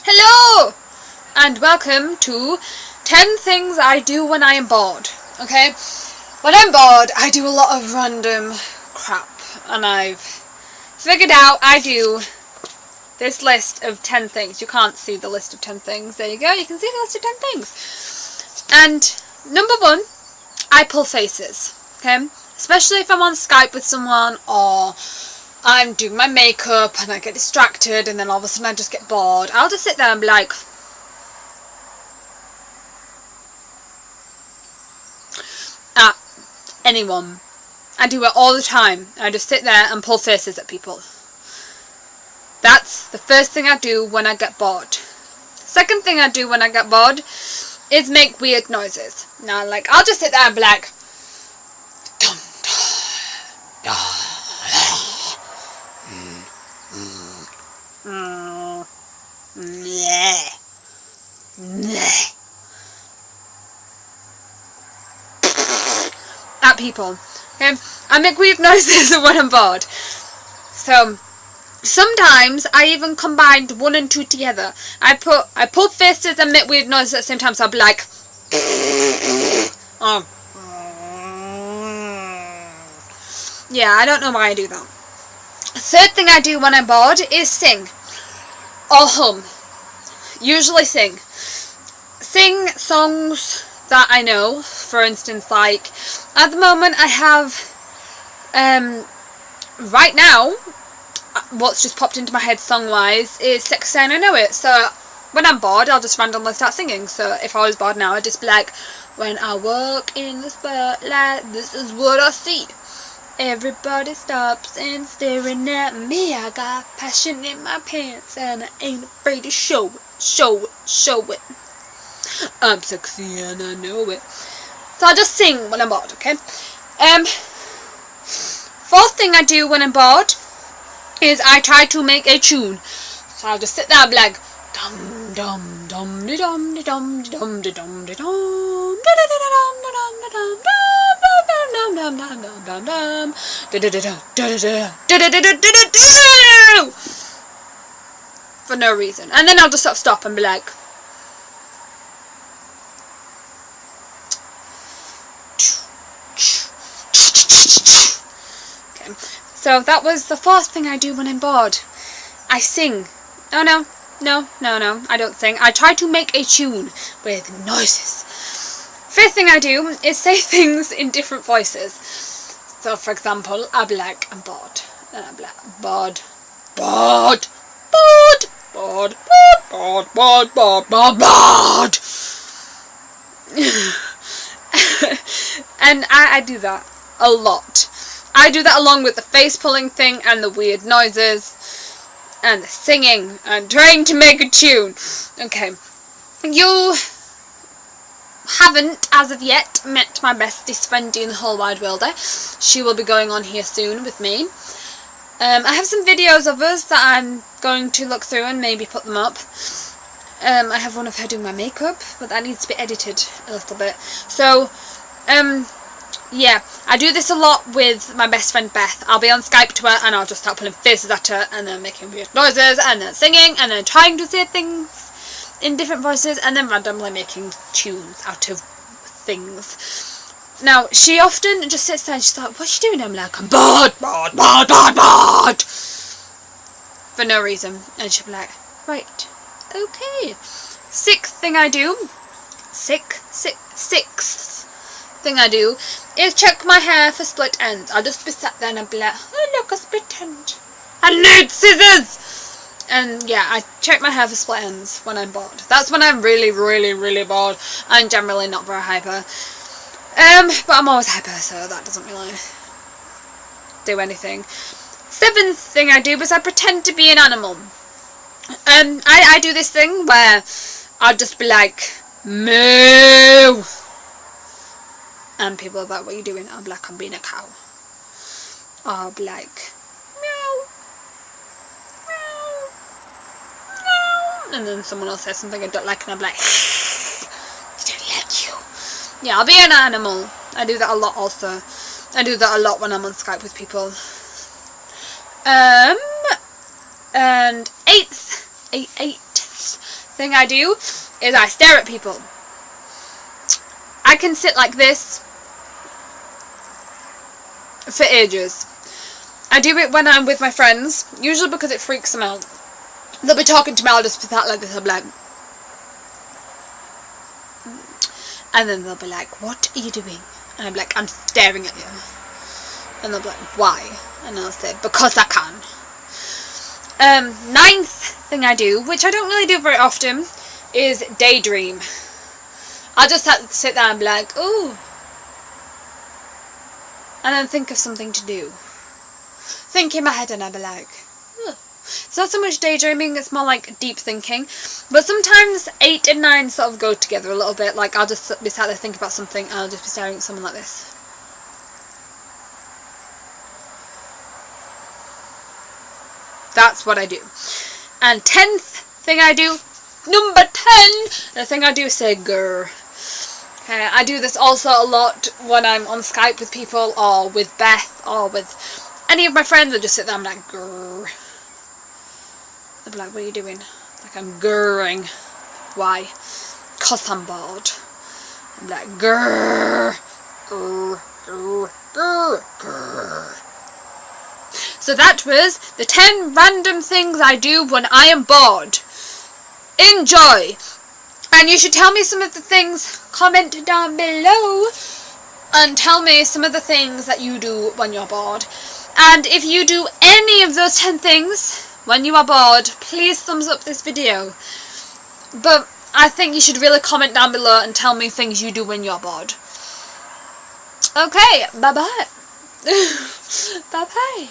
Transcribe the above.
Hello! And welcome to 10 things I do when I am bored. Okay? When I'm bored, I do a lot of random crap. And I've figured out I do this list of 10 things. You can't see the list of 10 things. There you go. You can see the list of 10 things. And number 1, I pull faces. Okay? Especially if I'm on Skype with someone or I'm doing my makeup and I get distracted and then all of a sudden I just get bored. I'll just sit there and be like, at anyone. I do it all the time. I just sit there and pull faces at people. That's the first thing I do when I get bored. Second thing I do when I get bored is make weird noises. Now, like, I'll just sit there and be like, dum, dum, dum. At people. Okay? I make weird noises when I'm bored. So sometimes I even combined 1 and 2 together. I pull faces and make weird noises at the same time, so I'll be like oh. Yeah, I don't know why I do that. Third thing I do when I'm bored is sing. Or hum. Usually sing. Sing songs that I know. For instance, like, at the moment I have, right now, what's just popped into my head song-wise is Sexy and I Know It. So when I'm bored, I'll just randomly start singing. So if I was bored now, I'd just be like, when I walk in the spotlight, this is what I see. Everybody stops and staring at me. I got passion in my pants and I ain't afraid to show it, show it, show it. I'm sexy and I know it. So I just sing when I'm bored, okay? Fourth thing I do when I'm bored is I try to make a tune. So I'll just sit there and be like, dum dum dum de dum de dum de dum de dum de dum da da da dum da dum da dum dum dum dum dum dum dum da da da da da da da da, for no reason. And then I'll just sort of stop and be like, okay. So that was the fourth thing I do when I'm bored. I sing. Oh no, I don't sing. I try to make a tune with noises. Fifth thing I do is say things in different voices. So for example, I'll be like, I'm bored. And I'll be like, bored, bored, bored, bored, bored, bored, bored, bored, bored. And I do that a lot. I do that along with the face pulling thing and the weird noises and the singing and trying to make a tune. Okay, you haven't as of yet met my bestest friend in the whole wide world. She will be going on here soon with me. I have some videos of us that I'm going to look through and maybe put them up. I have one of her doing my makeup, but that needs to be edited a little bit. So, yeah, I do this a lot with my best friend Beth. I'll be on Skype to her and I'll just start pulling faces at her and then making weird noises and then singing and then trying to say things in different voices and then randomly making tunes out of things. Now, she often just sits there and she's like, what's she doing? I'm like, I'm bored, bored, bored, bored, bored. For no reason. And she'll be like, right, okay. Sixth thing I do is check my hair for split ends. I'll just be sat there and I'll be like, oh look, a split end. I need scissors! And yeah, I check my hair for split ends when I'm bored. That's when I'm really, really, really bored. I'm generally not very hyper. But I'm always hyper, so that doesn't really do anything. Seventh thing I do is I pretend to be an animal. I do this thing where I'll just be like, moo! And people are like, what are you doing? I'm like, I'm being a cow. Or I'll be like, meow, meow, meow. And then someone else says something I don't like and I'm like, I don't like you. Yeah, I'll be an animal. I do that a lot also. I do that a lot when I'm on Skype with people. And eighth thing I do is I stare at people. I can sit like this for ages. I do it when I'm with my friends, usually because it freaks them out. They'll be talking to me, I'll just be sat like this, I'll be like, and then they'll be like, what are you doing? And I'm like, I'm staring at you. And they'll be like, why? And I'll say, because I can. 9th thing I do, which I don't really do very often, is daydream. I'll just have to sit there and be like, ooh. And then think of something to do. Think in my head and I'll be like, oh. It's not so much daydreaming, it's more like deep thinking. But sometimes 8 and 9 sort of go together a little bit. Like I'll just be sat there thinking about something and I'll just be staring at someone like this. That's what I do. And 10th thing I do, number 10, the thing I do is say grr. Okay, I do this also a lot when I'm on Skype with people or with Beth or with any of my friends. I just sit there and I'm like grr. They'll be like, what are you doing? Like I'm grrring. Why? Because I'm bored. I'm like grr. Grr. Grr. Grr. Grr. So that was the 10 random things I do when I am bored. Enjoy! And you should tell me some of the things, comment down below, and tell me some of the things that you do when you're bored. And if you do any of those 10 things when you are bored, please thumbs up this video. But I think you should really comment down below and tell me things you do when you're bored. Okay, bye-bye. Bye-bye.